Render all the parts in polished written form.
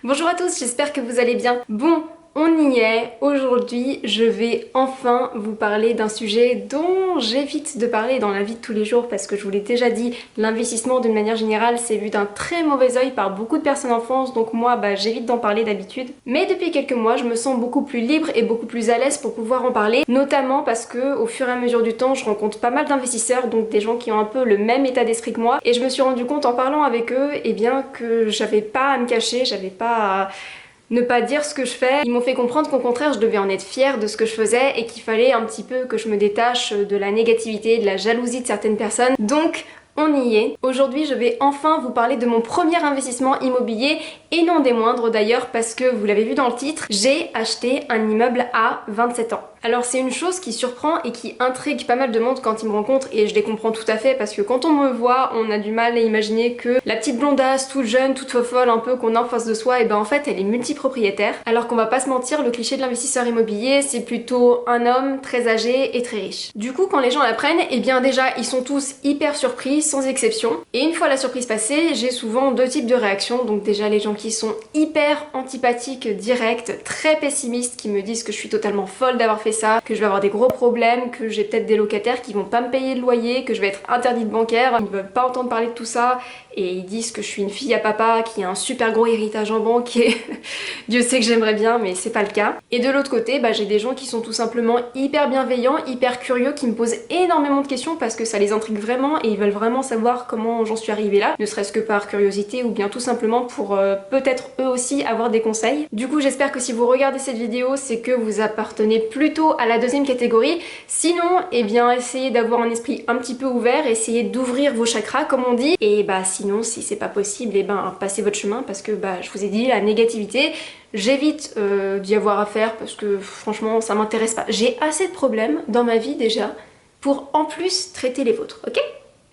Bonjour à tous, j'espère que vous allez bien. Bon, on y est. Aujourd'hui, je vais enfin vous parler d'un sujet dont j'évite de parler dans la vie de tous les jours parce que je vous l'ai déjà dit, l'investissement d'une manière générale c'est vu d'un très mauvais œil par beaucoup de personnes en France, donc moi j'évite d'en parler d'habitude. Mais depuis quelques mois, je me sens beaucoup plus libre et beaucoup plus à l'aise pour pouvoir en parler, notamment parce que au fur et à mesure du temps, je rencontre pas mal d'investisseurs, donc des gens qui ont un peu le même état d'esprit que moi, et je me suis rendu compte en parlant avec eux, que j'avais pas à me cacher, j'avais pas à ne pas dire ce que je fais. Ils m'ont fait comprendre qu'au contraire je devais en être fière de ce que je faisais et qu'il fallait un petit peu que je me détache de la négativité, de la jalousie de certaines personnes. Donc on y est. Aujourd'hui je vais enfin vous parler de mon premier investissement immobilier et non des moindres d'ailleurs parce que vous l'avez vu dans le titre, j'ai acheté un immeuble à 27 ans. Alors c'est une chose qui surprend et qui intrigue pas mal de monde quand ils me rencontrent et je les comprends tout à fait parce que quand on me voit, on a du mal à imaginer que la petite blondasse, toute jeune, toute folle un peu qu'on a en face de soi, et en fait elle est multipropriétaire. Alors qu'on va pas se mentir, le cliché de l'investisseur immobilier c'est plutôt un homme très âgé et très riche. Du coup quand les gens l'apprennent, déjà ils sont tous hyper surpris sans exception. Et une fois la surprise passée, j'ai souvent deux types de réactions. Donc déjà les gens qui sont hyper antipathiques, directs, très pessimistes, qui me disent que je suis totalement folle d'avoir fait ça, que je vais avoir des gros problèmes, que j'ai peut-être des locataires qui vont pas me payer le loyer, que je vais être interdite bancaire, ils ne veulent pas entendre parler de tout ça et ils disent que je suis une fille à papa qui a un super gros héritage en banque et Dieu sait que j'aimerais bien mais c'est pas le cas. Et de l'autre côté, j'ai des gens qui sont tout simplement hyper bienveillants, hyper curieux, qui me posent énormément de questions parce que ça les intrigue vraiment et ils veulent vraiment savoir comment j'en suis arrivée là, ne serait-ce que par curiosité ou bien tout simplement pour peut-être eux aussi avoir des conseils. Du coup j'espère que si vous regardez cette vidéo, c'est que vous appartenez plutôt à la deuxième catégorie. Sinon, essayez d'avoir un esprit un petit peu ouvert, essayez d'ouvrir vos chakras comme on dit, et sinon si c'est pas possible, passez votre chemin parce que je vous ai dit, la négativité, j'évite d'y avoir affaire parce que franchement ça m'intéresse pas. J'ai assez de problèmes dans ma vie déjà pour en plus traiter les vôtres, ok ?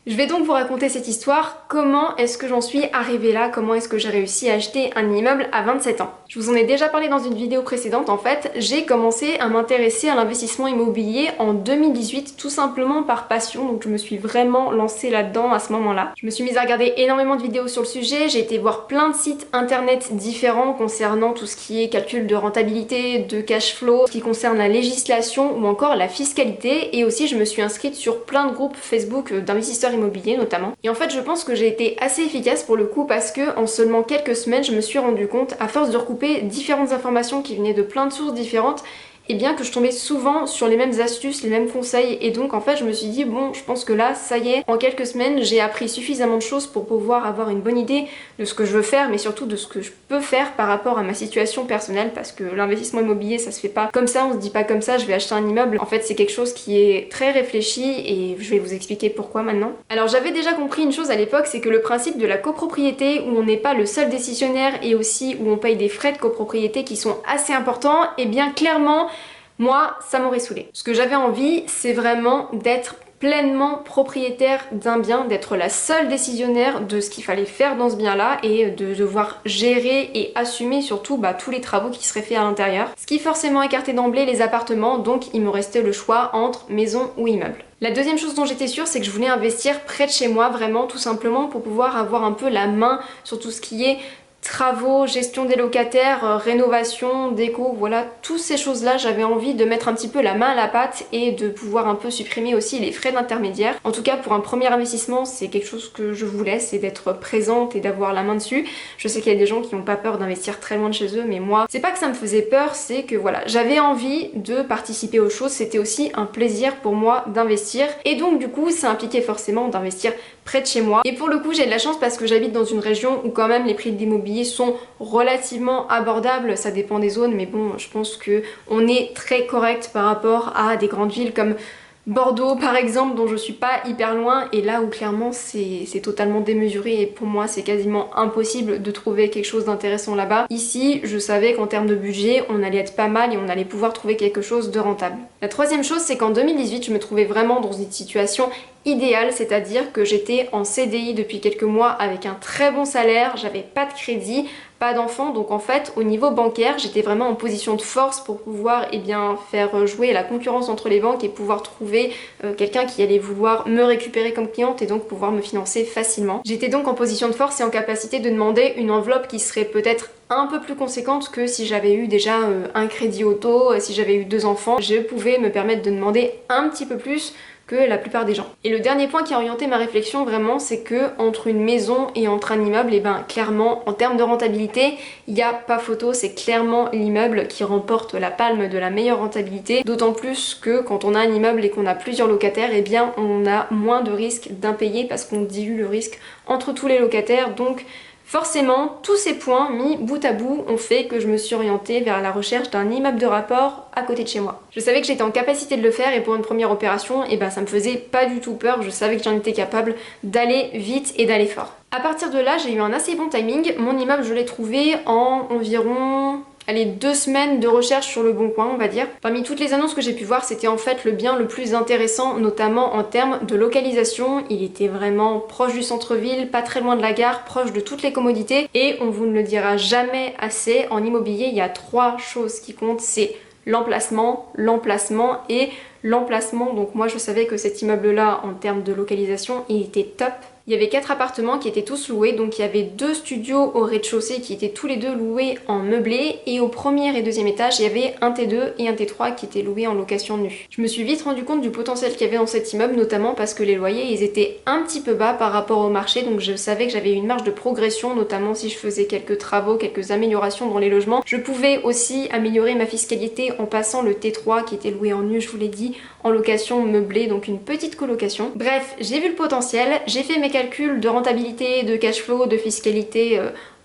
Je vais donc vous raconter cette histoire, comment est-ce que j'en suis arrivée là, comment est-ce que j'ai réussi à acheter un immeuble à 27 ans. Je vous en ai déjà parlé dans une vidéo précédente en fait, j'ai commencé à m'intéresser à l'investissement immobilier en 2018 tout simplement par passion, donc je me suis vraiment lancée là-dedans à ce moment-là. Je me suis mise à regarder énormément de vidéos sur le sujet, j'ai été voir plein de sites internet différents concernant tout ce qui est calcul de rentabilité, de cash flow, ce qui concerne la législation ou encore la fiscalité, et aussi je me suis inscrite sur plein de groupes Facebook d'investisseurs immobilier notamment. Et en fait je pense que j'ai été assez efficace pour le coup parce que en seulement quelques semaines je me suis rendu compte, à force de recouper différentes informations qui venaient de plein de sources différentes, et bien que je tombais souvent sur les mêmes astuces, les mêmes conseils, et donc en fait je me suis dit bon, je pense que là ça y est, en quelques semaines j'ai appris suffisamment de choses pour pouvoir avoir une bonne idée de ce que je veux faire, mais surtout de ce que je peux faire par rapport à ma situation personnelle, parce que l'investissement immobilier ça se fait pas comme ça, on se dit pas comme ça je vais acheter un immeuble. En fait c'est quelque chose qui est très réfléchi et je vais vous expliquer pourquoi maintenant. Alors j'avais déjà compris une chose à l'époque, c'est que le principe de la copropriété où on n'est pas le seul décisionnaire et aussi où on paye des frais de copropriété qui sont assez importants, et bien clairement moi, ça m'aurait saoulé. Ce que j'avais envie, c'est vraiment d'être pleinement propriétaire d'un bien, d'être la seule décisionnaire de ce qu'il fallait faire dans ce bien-là et de devoir gérer et assumer surtout tous les travaux qui seraient faits à l'intérieur. Ce qui forcément écartait d'emblée les appartements, donc il me restait le choix entre maison ou immeuble. La deuxième chose dont j'étais sûre, c'est que je voulais investir près de chez moi, vraiment tout simplement pour pouvoir avoir un peu la main sur tout ce qui est travaux, gestion des locataires, rénovation, déco, voilà, toutes ces choses-là, j'avais envie de mettre un petit peu la main à la pâte et de pouvoir un peu supprimer aussi les frais d'intermédiaire. En tout cas, pour un premier investissement, c'est quelque chose que je voulais, c'est d'être présente et d'avoir la main dessus. Je sais qu'il y a des gens qui n'ont pas peur d'investir très loin de chez eux, mais moi, c'est pas que ça me faisait peur, c'est que voilà, j'avais envie de participer aux choses, c'était aussi un plaisir pour moi d'investir, et donc du coup, ça impliquait forcément d'investir près de chez moi. Et pour le coup, j'ai de la chance parce que j'habite dans une région où quand même les prix de l'immobilier sont relativement abordables, ça dépend des zones, mais bon, je pense que on est très correct par rapport à des grandes villes comme Bordeaux par exemple, dont je suis pas hyper loin, et là où clairement c'est totalement démesuré et pour moi c'est quasiment impossible de trouver quelque chose d'intéressant là-bas. Ici je savais qu'en termes de budget on allait être pas mal et on allait pouvoir trouver quelque chose de rentable. La troisième chose, c'est qu'en 2018 je me trouvais vraiment dans une situation idéale, c'est-à-dire que j'étais en CDI depuis quelques mois avec un très bon salaire, j'avais pas de crédit, pas d'enfants, donc en fait au niveau bancaire j'étais vraiment en position de force pour pouvoir faire jouer la concurrence entre les banques et pouvoir trouver quelqu'un qui allait vouloir me récupérer comme cliente et donc pouvoir me financer facilement. J'étais donc en position de force et en capacité de demander une enveloppe qui serait peut-être un peu plus conséquente que si j'avais eu déjà un crédit auto, si j'avais eu 2 enfants. Je pouvais me permettre de demander un petit peu plus que la plupart des gens. Et le dernier point qui a orienté ma réflexion vraiment, c'est que entre une maison et entre un immeuble, et ben clairement en termes de rentabilité, il n'y a pas photo, c'est clairement l'immeuble qui remporte la palme de la meilleure rentabilité, d'autant plus que quand on a un immeuble et qu'on a plusieurs locataires, et bien on a moins de risques d'impayés parce qu'on dilue le risque entre tous les locataires. Donc forcément, tous ces points mis bout à bout ont fait que je me suis orientée vers la recherche d'un immeuble de rapport à côté de chez moi. Je savais que j'étais en capacité de le faire et pour une première opération, et ben ça me faisait pas du tout peur, je savais que j'en étais capable d'aller vite et d'aller fort. À partir de là, j'ai eu un assez bon timing. Mon immeuble, je l'ai trouvé en environ 2 semaines de recherche sur le bon coin, on va dire. Parmi toutes les annonces que j'ai pu voir, c'était en fait le bien le plus intéressant, notamment en termes de localisation. Il était vraiment proche du centre-ville, pas très loin de la gare, proche de toutes les commodités. Et on vous ne le dira jamais assez, en immobilier, il y a 3 choses qui comptent, c'est l'emplacement, l'emplacement et l'emplacement. Donc moi je savais que cet immeuble-là, en termes de localisation, il était top. Il y avait 4 appartements qui étaient tous loués, donc il y avait 2 studios au rez-de-chaussée qui étaient tous les deux loués en meublé, et au premier et deuxième étage il y avait un T2 et un T3 qui étaient loués en location nue. Je me suis vite rendu compte du potentiel qu'il y avait dans cet immeuble, notamment parce que les loyers ils étaient un petit peu bas par rapport au marché, donc je savais que j'avais une marge de progression, notamment si je faisais quelques travaux, quelques améliorations dans les logements. Je pouvais aussi améliorer ma fiscalité en passant le T3 qui était loué en nu, je vous l'ai dit, en location meublée, donc une petite colocation. Bref, j'ai vu le potentiel, j'ai fait mes calculs de rentabilité, de cash flow, de fiscalité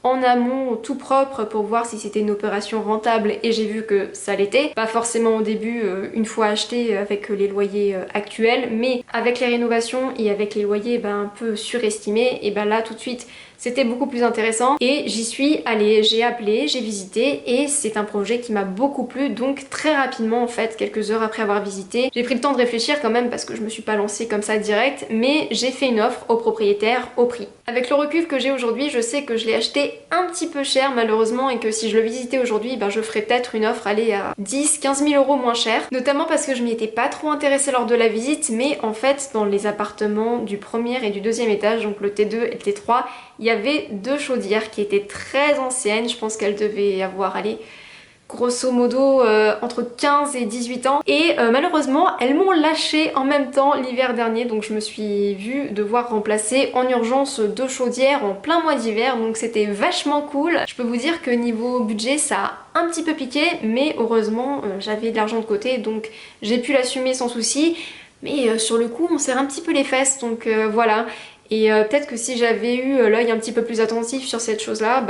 en amont tout propre pour voir si c'était une opération rentable, et j'ai vu que ça l'était. Pas forcément au début une fois acheté avec les loyers actuels, mais avec les rénovations et avec les loyers un peu surestimés, et là tout de suite c'était beaucoup plus intéressant et j'y suis allée, j'ai appelé, j'ai visité et c'est un projet qui m'a beaucoup plu. Donc très rapidement en fait, quelques heures après avoir visité, j'ai pris le temps de réfléchir quand même parce que je me suis pas lancée comme ça direct, mais j'ai fait une offre au propriétaire au prix. Avec le recul que j'ai aujourd'hui, je sais que je l'ai acheté un petit peu cher malheureusement, et que si je le visitais aujourd'hui, je ferais peut-être une offre aller à 10-15 000 euros moins cher, notamment parce que je m'y étais pas trop intéressée lors de la visite, mais en fait dans les appartements du premier et du deuxième étage, donc le T2 et le T3, il y avait 2 chaudières qui étaient très anciennes, je pense qu'elles devaient avoir, grosso modo entre 15 et 18 ans, et malheureusement elles m'ont lâché en même temps l'hiver dernier, donc je me suis vue devoir remplacer en urgence 2 chaudières en plein mois d'hiver, donc c'était vachement cool. Je peux vous dire que niveau budget ça a un petit peu piqué, mais heureusement j'avais de l'argent de côté, donc j'ai pu l'assumer sans souci, mais sur le coup on serre un petit peu les fesses, donc voilà. Et peut-être que si j'avais eu l'œil un petit peu plus attentif sur cette chose-là,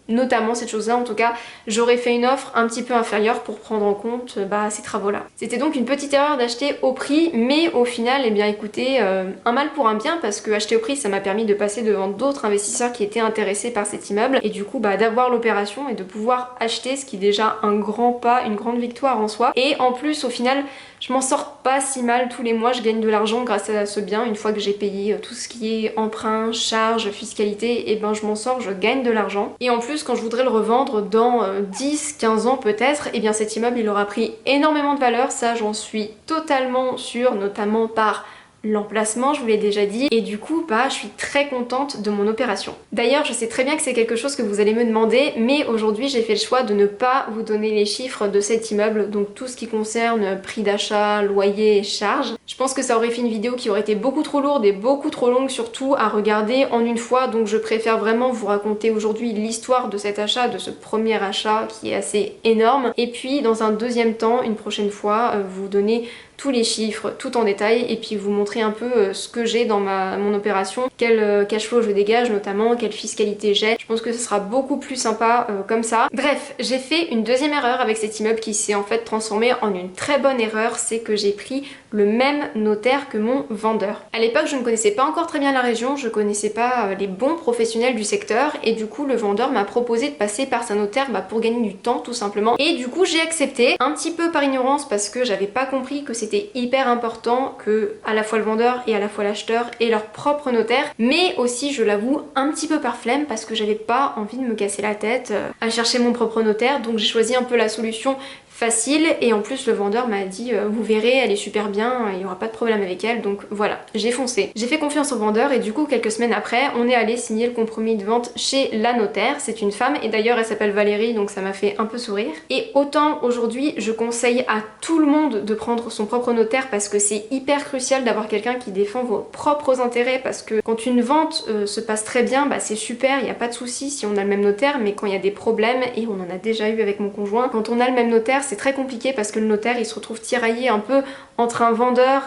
notamment cette chose-là en tout cas, j'aurais fait une offre un petit peu inférieure pour prendre en compte ces travaux-là. C'était donc une petite erreur d'acheter au prix, mais au final, eh bien écoutez, un mal pour un bien, parce que acheter au prix, ça m'a permis de passer devant d'autres investisseurs qui étaient intéressés par cet immeuble, et du coup d'avoir l'opération et de pouvoir acheter, ce qui est déjà un grand pas, une grande victoire en soi. Et en plus, au final, je m'en sors pas si mal tous les mois, je gagne de l'argent grâce à ce bien. Une fois que j'ai payé tout ce qui est emprunt, charges, fiscalité, et je m'en sors, je gagne de l'argent. Et en plus, quand je voudrais le revendre dans 10-15 ans peut-être, et bien cet immeuble il aura pris énormément de valeur, ça j'en suis totalement sûre, notamment par l'emplacement, je vous l'ai déjà dit, et du coup je suis très contente de mon opération. D'ailleurs je sais très bien que c'est quelque chose que vous allez me demander, mais aujourd'hui j'ai fait le choix de ne pas vous donner les chiffres de cet immeuble, donc tout ce qui concerne prix d'achat, loyer et charges. Je pense que ça aurait fait une vidéo qui aurait été beaucoup trop lourde et beaucoup trop longue surtout à regarder en une fois, donc je préfère vraiment vous raconter aujourd'hui l'histoire de cet achat, de ce premier achat qui est assez énorme, et puis dans un deuxième temps, une prochaine fois, vous donner tous les chiffres, tout en détail, et puis vous montrer un peu ce que j'ai dans mon opération, quel cash flow je dégage notamment, quelle fiscalité j'ai. Je pense que ce sera beaucoup plus sympa comme ça. Bref, j'ai fait une deuxième erreur avec cet immeuble qui s'est en fait transformé en une très bonne erreur, c'est que j'ai pris le même notaire que mon vendeur. À l'époque, je ne connaissais pas encore très bien la région, je connaissais pas les bons professionnels du secteur, et du coup le vendeur m'a proposé de passer par sa notaire pour gagner du temps tout simplement, et du coup j'ai accepté, un petit peu par ignorance parce que j'avais pas compris que c'était hyper important que à la fois le vendeur et à la fois l'acheteur aient leur propre notaire, mais aussi je l'avoue un petit peu par flemme parce que j'avais pas envie de me casser la tête à chercher mon propre notaire, donc j'ai choisi un peu la solution facile et en plus le vendeur m'a dit vous verrez, elle est super bien, il n'y aura pas de problème avec elle, donc voilà, j'ai foncé. J'ai fait confiance au vendeur et du coup quelques semaines après on est allé signer le compromis de vente chez la notaire. C'est une femme et d'ailleurs elle s'appelle Valérie, donc ça m'a fait un peu sourire. Et autant aujourd'hui je conseille à tout le monde de prendre son propre notaire parce que c'est hyper crucial d'avoir quelqu'un qui défend vos propres intérêts, parce que quand une vente se passe très bien, bah c'est super, il n'y a pas de souci si on a le même notaire, mais quand il y a des problèmes, et on en a déjà eu avec mon conjoint, quand on a le même notaire c'est très compliqué parce que le notaire il se retrouve tiraillé un peu entre un vendeur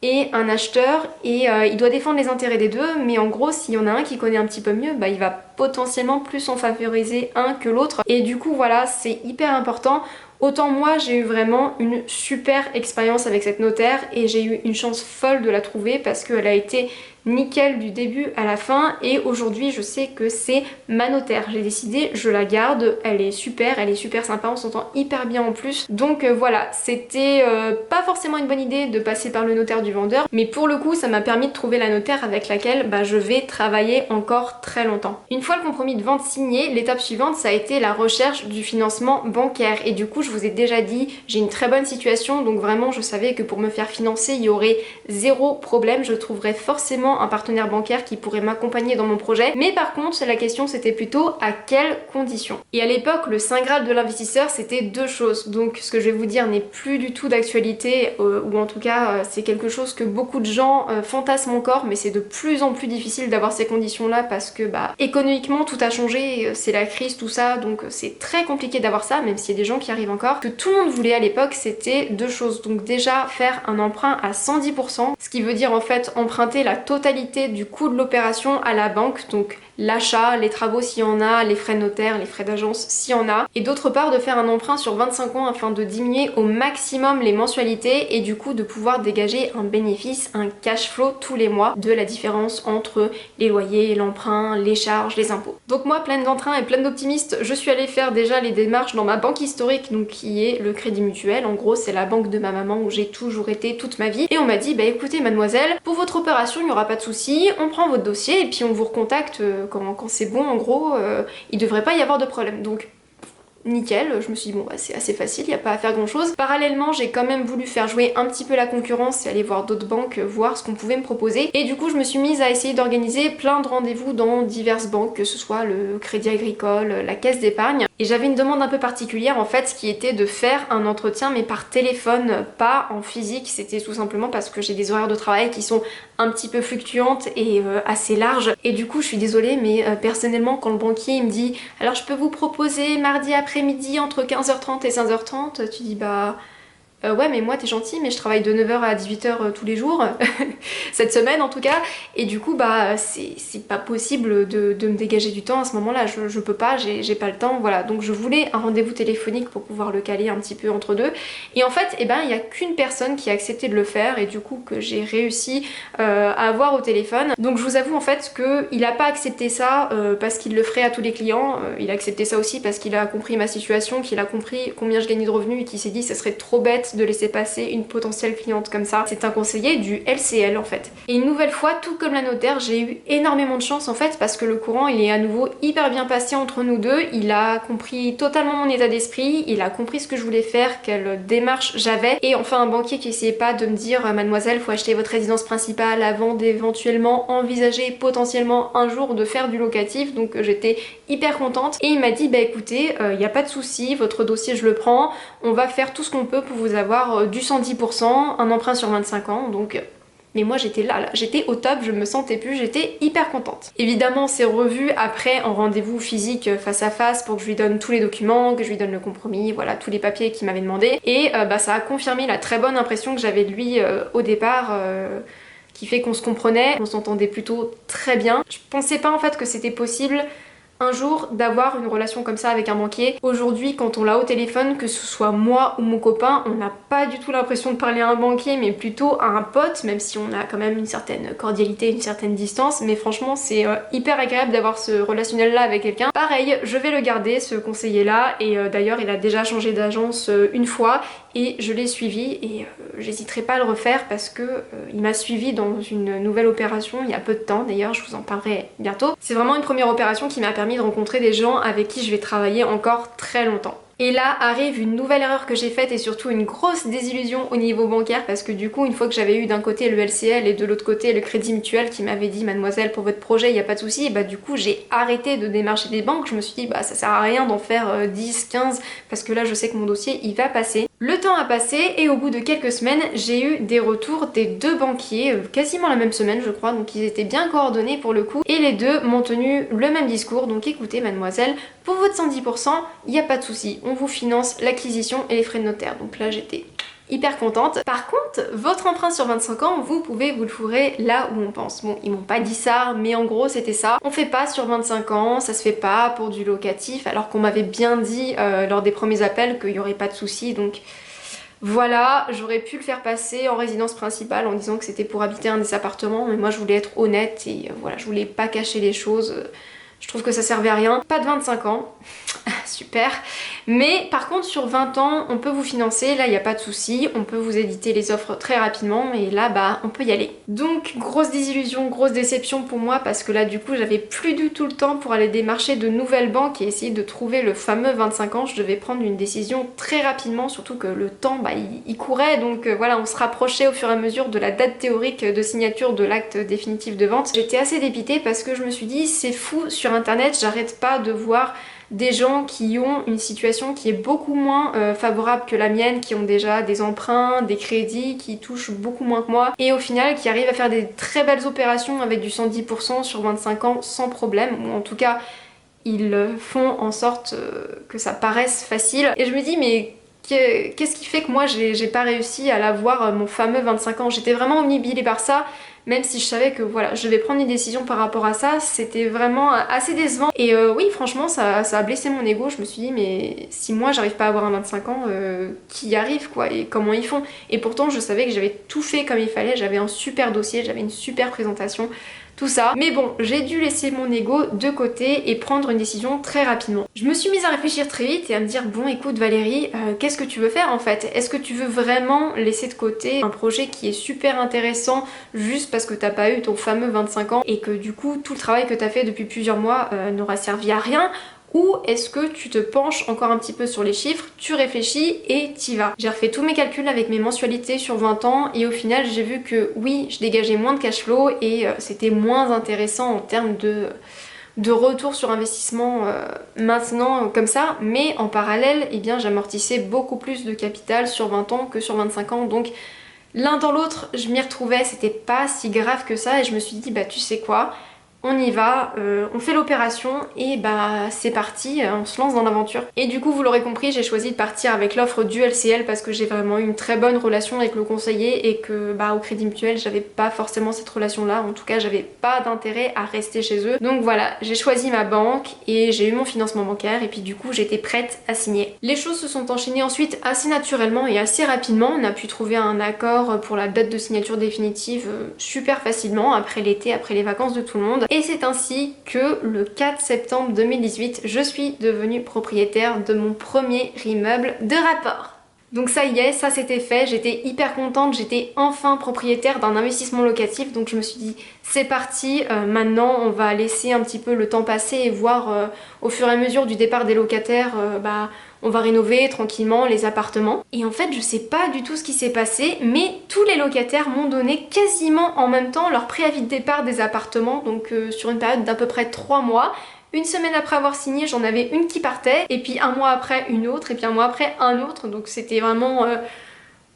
et un acheteur et il doit défendre les intérêts des deux, mais en gros s'il y en a un qui connaît un petit peu mieux, bah il va potentiellement plus en favoriser un que l'autre et du coup voilà, c'est hyper important. Autant moi j'ai eu vraiment une super expérience avec cette notaire et j'ai eu une chance folle de la trouver parce qu'elle a été nickel du début à la fin et aujourd'hui je sais que c'est ma notaire. J'ai décidé, je la garde, elle est super sympa, on s'entend hyper bien en plus. Donc voilà, c'était pas forcément une bonne idée de passer par le notaire du vendeur, mais pour le coup ça m'a permis de trouver la notaire avec laquelle je vais travailler encore très longtemps. Une fois le compromis de vente signé, l'étape suivante ça a été la recherche du financement bancaire et du coup je vous ai déjà dit, j'ai une très bonne situation donc vraiment je savais que pour me faire financer il y aurait zéro problème, je trouverais forcément un partenaire bancaire qui pourrait m'accompagner dans mon projet, mais par contre la question c'était plutôt à quelles conditions. Et à l'époque le saint graal de l'investisseur c'était deux choses, donc ce que je vais vous dire n'est plus du tout d'actualité ou en tout cas c'est quelque chose que beaucoup de gens fantasment encore, mais c'est de plus en plus difficile d'avoir ces conditions là parce que économiquement tout a changé, c'est la crise tout ça, donc c'est très compliqué d'avoir ça, même s'il y a des gens qui arrivent encore. Ce que tout le monde voulait à l'époque c'était deux choses, donc déjà faire un emprunt à 110%, ce qui veut dire en fait emprunter la totalité du coût de l'opération à la banque, donc l'achat, les travaux s'il y en a, les frais de notaire, les frais d'agence s'il y en a, et d'autre part de faire un emprunt sur 25 ans afin de diminuer au maximum les mensualités et du coup de pouvoir dégager un bénéfice, un cash flow tous les mois de la différence entre les loyers, l'emprunt, les charges, les impôts. Donc moi pleine d'entrain et pleine d'optimistes, je suis allée faire déjà les démarches dans ma banque historique, donc qui est le Crédit Mutuel, en gros c'est la banque de ma maman où j'ai toujours été toute ma vie, et on m'a dit écoutez mademoiselle, pour votre opération il n'y aura pas de souci, on prend votre dossier et puis on vous recontacte quand c'est bon en gros, il devrait pas y avoir de problème. Donc nickel, je me suis dit bon c'est assez facile, il n'y a pas à faire grand chose. Parallèlement j'ai quand même voulu faire jouer un petit peu la concurrence et aller voir d'autres banques, voir ce qu'on pouvait me proposer, et du coup je me suis mise à essayer d'organiser plein de rendez-vous dans diverses banques, que ce soit le Crédit Agricole, la Caisse d'épargne, et j'avais une demande un peu particulière en fait qui était de faire un entretien mais par téléphone, pas en physique. C'était tout simplement parce que j'ai des horaires de travail qui sont un petit peu fluctuantes et assez larges, et du coup je suis désolée mais personnellement quand le banquier il me dit alors je peux vous proposer mardi après-midi entre 15h30 et 15h30, tu dis ouais mais moi t'es gentil mais je travaille de 9h à 18h tous les jours, cette semaine en tout cas, et du coup c'est pas possible de me dégager du temps à ce moment là, je peux pas, j'ai pas le temps, voilà. Donc je voulais un rendez-vous téléphonique pour pouvoir le caler un petit peu entre deux, et en fait il y a qu'une personne qui a accepté de le faire et du coup que j'ai réussi à avoir au téléphone. Donc je vous avoue en fait qu'il a pas accepté ça parce qu'il le ferait à tous les clients, il a accepté ça aussi parce qu'il a compris ma situation, qu'il a compris combien je gagnais de revenus et qu'il s'est dit ça serait trop bête de laisser passer une potentielle cliente comme ça. C'est un conseiller du LCL en fait. Et une nouvelle fois, tout comme la notaire, j'ai eu énormément de chance en fait parce que le courant il est à nouveau hyper bien passé entre nous deux. Il a compris totalement mon état d'esprit, il a compris ce que je voulais faire, quelle démarche j'avais, et enfin un banquier qui essayait pas de me dire mademoiselle faut acheter votre résidence principale avant d'éventuellement envisager potentiellement un jour de faire du locatif. Donc j'étais hyper contente et il m'a dit écoutez y a pas de souci, votre dossier je le prends, on va faire tout ce qu'on peut pour vous avoir du 110%, un emprunt sur 25 ans, donc... Mais moi j'étais là, j'étais au top, je me sentais plus, j'étais hyper contente. Évidemment c'est revu après en rendez-vous physique face à face pour que je lui donne tous les documents, que je lui donne le compromis, voilà tous les papiers qu'il m'avait demandé, et ça a confirmé la très bonne impression que j'avais de lui au départ, qui fait qu'on se comprenait, on s'entendait plutôt très bien. Je pensais pas en fait que c'était possible un jour d'avoir une relation comme ça avec un banquier. Aujourd'hui quand on l'a au téléphone, que ce soit moi ou mon copain, on n'a pas du tout l'impression de parler à un banquier mais plutôt à un pote, même si on a quand même une certaine cordialité, une certaine distance, mais franchement c'est hyper agréable d'avoir ce relationnel là avec quelqu'un. Pareil, je vais le garder ce conseiller là, et d'ailleurs il a déjà changé d'agence une fois et je l'ai suivi, et j'hésiterai pas à le refaire parce que il m'a suivi dans une nouvelle opération il y a peu de temps, d'ailleurs je vous en parlerai bientôt. C'est vraiment une première opération qui m'a permis de rencontrer des gens avec qui je vais travailler encore très longtemps. Et là arrive une nouvelle erreur que j'ai faite et surtout une grosse désillusion au niveau bancaire parce que du coup une fois que j'avais eu d'un côté le LCL et de l'autre côté le Crédit Mutuel qui m'avait dit mademoiselle pour votre projet il n'y a pas de souci, et bah du coup j'ai arrêté de démarcher des banques. Je me suis dit bah ça sert à rien d'en faire 10, 15 parce que là je sais que mon dossier il va passer. Le temps a passé et au bout de quelques semaines j'ai eu des retours des deux banquiers, quasiment la même semaine je crois, donc ils étaient bien coordonnés pour le coup et les deux m'ont tenu le même discours. Donc écoutez mademoiselle, pour votre 110%, il n'y a pas de souci, on vous finance l'acquisition et les frais de notaire. Donc là j'étais hyper contente. Par contre, votre emprunt sur 25 ans, vous pouvez vous le fourrer là où on pense. Bon, ils m'ont pas dit ça, mais en gros c'était ça. On fait pas sur 25 ans, ça se fait pas pour du locatif, alors qu'on m'avait bien dit lors des premiers appels qu'il y aurait pas de souci. Donc voilà, j'aurais pu le faire passer en résidence principale en disant que c'était pour habiter un des appartements, mais moi je voulais être honnête et voilà, je voulais pas cacher les choses. Je trouve que ça servait à rien. Pas de 25 ans, super. Mais par contre sur 20 ans, on peut vous financer, là il n'y a pas de souci, on peut vous éditer les offres très rapidement et là bah on peut y aller. Donc grosse désillusion, grosse déception pour moi parce que là du coup j'avais plus du tout le temps pour aller démarcher de nouvelles banques et essayer de trouver le fameux 25 ans. Je devais prendre une décision très rapidement, surtout que le temps bah il courait, donc voilà, on se rapprochait au fur et à mesure de la date théorique de signature de l'acte définitif de vente. J'étais assez dépitée parce que je me suis dit c'est fou, sur internet j'arrête pas de voir des gens qui ont une situation qui est beaucoup moins favorable que la mienne, qui ont déjà des emprunts, des crédits, qui touchent beaucoup moins que moi et au final qui arrivent à faire des très belles opérations avec du 110% sur 25 ans sans problème, ou en tout cas ils font en sorte que ça paraisse facile. Et je me dis mais qu'est-ce qui fait que moi j'ai pas réussi à l'avoir mon fameux 25 ans? J'étais vraiment omnibulée par ça. Même si je savais que voilà, je devais prendre une décision par rapport à ça, c'était vraiment assez décevant. Et oui, franchement, ça a blessé mon ego. Je me suis dit, mais si moi j'arrive pas à avoir un 25 ans, qui y arrive quoi? Et comment ils font? Et pourtant, je savais que j'avais tout fait comme il fallait. J'avais un super dossier, j'avais une super présentation, tout ça. Mais bon, j'ai dû laisser mon ego de côté et prendre une décision très rapidement. Je me suis mise à réfléchir très vite et à me dire, bon écoute Valérie, qu'est-ce que tu veux faire en fait? Est-ce que tu veux vraiment laisser de côté un projet qui est super intéressant juste parce que t'as pas eu ton fameux 25 ans et que du coup tout le travail que t'as fait depuis plusieurs mois n'aura servi à rien? Ou est-ce que tu te penches encore un petit peu sur les chiffres, tu réfléchis et t'y vas? J'ai refait tous mes calculs avec mes mensualités sur 20 ans et au final j'ai vu que oui, je dégageais moins de cash flow et c'était moins intéressant en termes de retour sur investissement maintenant comme ça, mais en parallèle eh bien j'amortissais beaucoup plus de capital sur 20 ans que sur 25 ans, donc l'un dans l'autre je m'y retrouvais, c'était pas si grave que ça et je me suis dit bah tu sais quoi, on y va, on fait l'opération et bah c'est parti, on se lance dans l'aventure. Et du coup vous l'aurez compris, j'ai choisi de partir avec l'offre du LCL parce que j'ai vraiment eu une très bonne relation avec le conseiller et que bah au Crédit Mutuel j'avais pas forcément cette relation là, en tout cas j'avais pas d'intérêt à rester chez eux. Donc voilà, j'ai choisi ma banque et j'ai eu mon financement bancaire et puis du coup j'étais prête à signer. Les choses se sont enchaînées ensuite assez naturellement et assez rapidement, on a pu trouver un accord pour la date de signature définitive super facilement après l'été, après les vacances de tout le monde. Et c'est ainsi que le 4 septembre 2018, je suis devenue propriétaire de mon premier immeuble de rapport. Donc ça y est, ça c'était fait, j'étais hyper contente, j'étais enfin propriétaire d'un investissement locatif, donc je me suis dit c'est parti, maintenant on va laisser un petit peu le temps passer et voir au fur et à mesure du départ des locataires, on va rénover tranquillement les appartements. Et en fait je sais pas du tout ce qui s'est passé, mais tous les locataires m'ont donné quasiment en même temps leur préavis de départ des appartements, donc sur une période d'à peu près 3 mois. Une semaine après avoir signé, j'en avais une qui partait, et puis un mois après une autre, et puis un mois après un autre, donc c'était vraiment...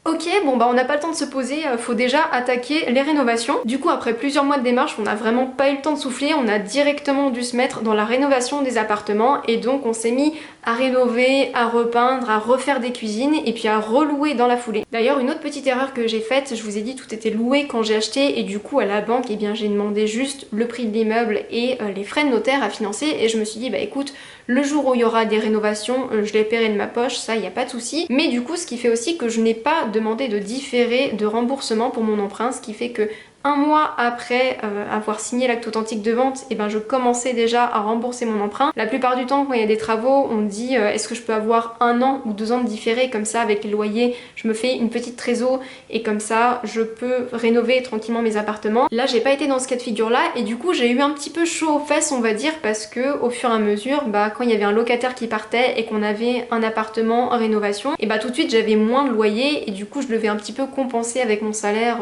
Ok, bon bah on n'a pas le temps de se poser, faut déjà attaquer les rénovations. Du coup après plusieurs mois de démarche, on n'a vraiment pas eu le temps de souffler, on a directement dû se mettre dans la rénovation des appartements et donc on s'est mis à rénover, à repeindre, à refaire des cuisines et puis à relouer dans la foulée. D'ailleurs une autre petite erreur que j'ai faite, je vous ai dit tout était loué quand j'ai acheté et du coup à la banque eh bien j'ai demandé juste le prix de l'immeuble et les frais de notaire à financer et je me suis dit bah écoute, le jour où il y aura des rénovations, je les paierai de ma poche, ça y a pas de souci. Mais du coup ce qui fait aussi que je n'ai pas demandé de différé de remboursement pour mon emprunt, ce qui fait que un mois après avoir signé l'acte authentique de vente, et ben je commençais déjà à rembourser mon emprunt. La plupart du temps quand il y a des travaux, on dit est-ce que je peux avoir 1 an ou 2 ans de différé, comme ça avec les loyers je me fais une petite trésor et comme ça je peux rénover tranquillement mes appartements. Là j'ai pas été dans ce cas de figure là et du coup j'ai eu un petit peu chaud aux fesses on va dire, parce que au fur et à mesure quand il y avait un locataire qui partait et qu'on avait un appartement en rénovation, et tout de suite j'avais moins de loyer et du coup je devais un petit peu compenser avec mon salaire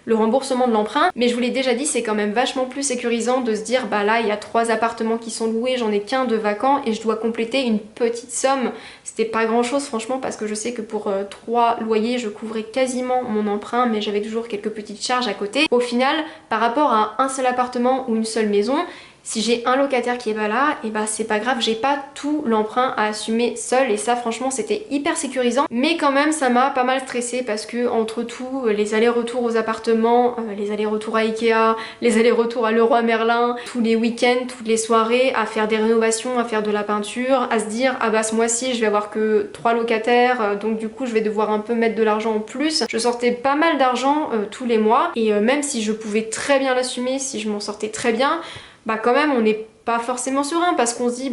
le remboursement de l'emprunt. Mais je vous l'ai déjà dit, c'est quand même vachement plus sécurisant de se dire là il y a 3 appartements qui sont loués, j'en ai qu'un de vacant et je dois compléter une petite somme. C'était pas grand chose franchement, parce que je sais que pour 3 loyers je couvrais quasiment mon emprunt, mais j'avais toujours quelques petites charges à côté. Au final, par rapport à un seul appartement ou une seule maison, si j'ai un locataire qui est pas là, et c'est pas grave, j'ai pas tout l'emprunt à assumer seule, et ça franchement c'était hyper sécurisant. Mais quand même ça m'a pas mal stressée, parce que entre tout, les allers-retours aux appartements, les allers-retours à Ikea, les allers-retours à Leroy Merlin, tous les week-ends, toutes les soirées, à faire des rénovations, à faire de la peinture, à se dire ce mois-ci je vais avoir que 3 locataires, donc du coup je vais devoir un peu mettre de l'argent en plus. Je sortais pas mal d'argent tous les mois, et même si je pouvais très bien l'assumer, si je m'en sortais très bien, quand même on n'est pas forcément serein, parce qu'on se dit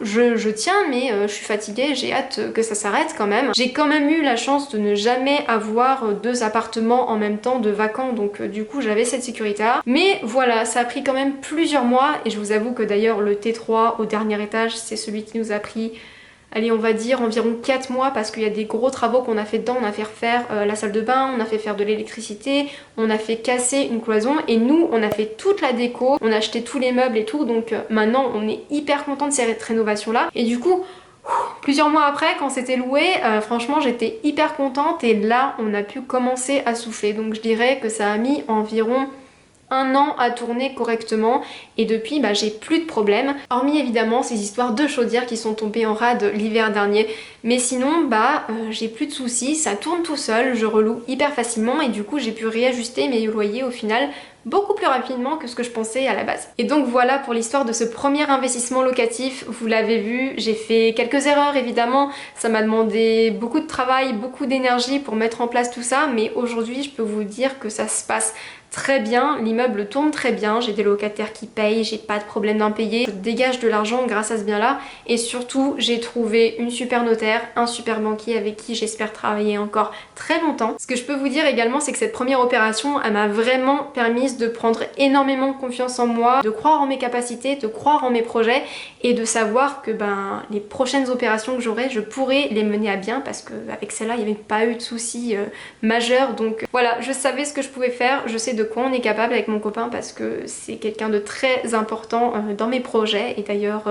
je tiens mais je suis fatiguée, j'ai hâte que ça s'arrête quand même. J'ai quand même eu la chance de ne jamais avoir 2 appartements en même temps de vacants, donc du coup j'avais cette sécurité là. Mais voilà, ça a pris quand même plusieurs mois, et je vous avoue que d'ailleurs le T3 au dernier étage c'est celui qui nous a pris, allez on va dire environ 4 mois, parce qu'il y a des gros travaux qu'on a fait dedans. On a fait refaire la salle de bain, on a fait faire de l'électricité, on a fait casser une cloison, et nous on a fait toute la déco, on a acheté tous les meubles et tout, donc maintenant on est hyper content de cette rénovation là. Et du coup plusieurs mois après, quand c'était loué, franchement j'étais hyper contente, et là on a pu commencer à souffler. Donc je dirais que ça a mis environ 1 an à tourner correctement, et depuis j'ai plus de problème, hormis évidemment ces histoires de chaudière qui sont tombées en rade l'hiver dernier. Mais sinon j'ai plus de soucis, ça tourne tout seul, je reloue hyper facilement, et du coup j'ai pu réajuster mes loyers au final beaucoup plus rapidement que ce que je pensais à la base. Et donc voilà pour l'histoire de ce premier investissement locatif. Vous l'avez vu, j'ai fait quelques erreurs évidemment, ça m'a demandé beaucoup de travail, beaucoup d'énergie pour mettre en place tout ça, mais aujourd'hui je peux vous dire que ça se passe très bien, l'immeuble tourne très bien, j'ai des locataires qui payent, j'ai pas de problème d'impayé, je dégage de l'argent grâce à ce bien là, et surtout j'ai trouvé une super notaire, un super banquier avec qui j'espère travailler encore très longtemps. Ce que je peux vous dire également, c'est que cette première opération elle m'a vraiment permis de prendre énormément confiance en moi, de croire en mes capacités, de croire en mes projets, et de savoir que les prochaines opérations que j'aurai, je pourrai les mener à bien, parce qu'avec celle-là il n'y avait pas eu de soucis majeurs. Donc voilà, je savais ce que je pouvais faire, je sais de quoi on est capable avec mon copain, parce que c'est quelqu'un de très important dans mes projets. Et d'ailleurs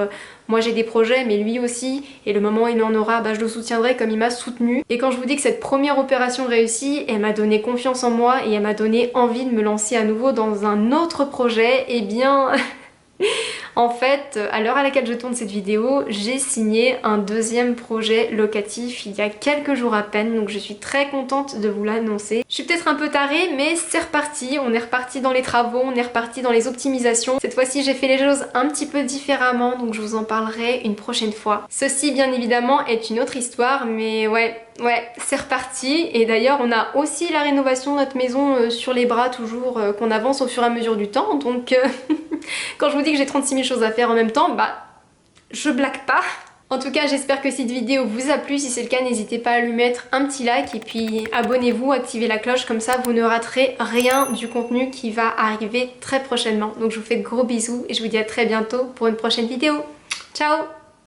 moi j'ai des projets, mais lui aussi, et le moment où il en aura, je le soutiendrai comme il m'a soutenu. Et quand je vous dis que cette première opération réussie, elle m'a donné confiance en moi, et elle m'a donné envie de me lancer à nouveau dans un autre projet, et bien en fait, à l'heure à laquelle je tourne cette vidéo, j'ai signé un deuxième projet locatif il y a quelques jours à peine, donc je suis très contente de vous l'annoncer. Je suis peut-être un peu tarée, mais c'est reparti, on est reparti dans les travaux, on est reparti dans les optimisations. Cette fois-ci j'ai fait les choses un petit peu différemment, donc je vous en parlerai une prochaine fois. Ceci bien évidemment est une autre histoire, mais ouais, c'est reparti. Et d'ailleurs on a aussi la rénovation de notre maison sur les bras toujours, qu'on avance au fur et à mesure du temps, donc quand je vous dis que j'ai 36 000 choses à faire en même temps, je blague pas. En tout cas j'espère que cette vidéo vous a plu, si c'est le cas n'hésitez pas à lui mettre un petit like, et puis abonnez-vous, activez la cloche, comme ça vous ne raterez rien du contenu qui va arriver très prochainement. Donc je vous fais de gros bisous et je vous dis à très bientôt pour une prochaine vidéo. Ciao!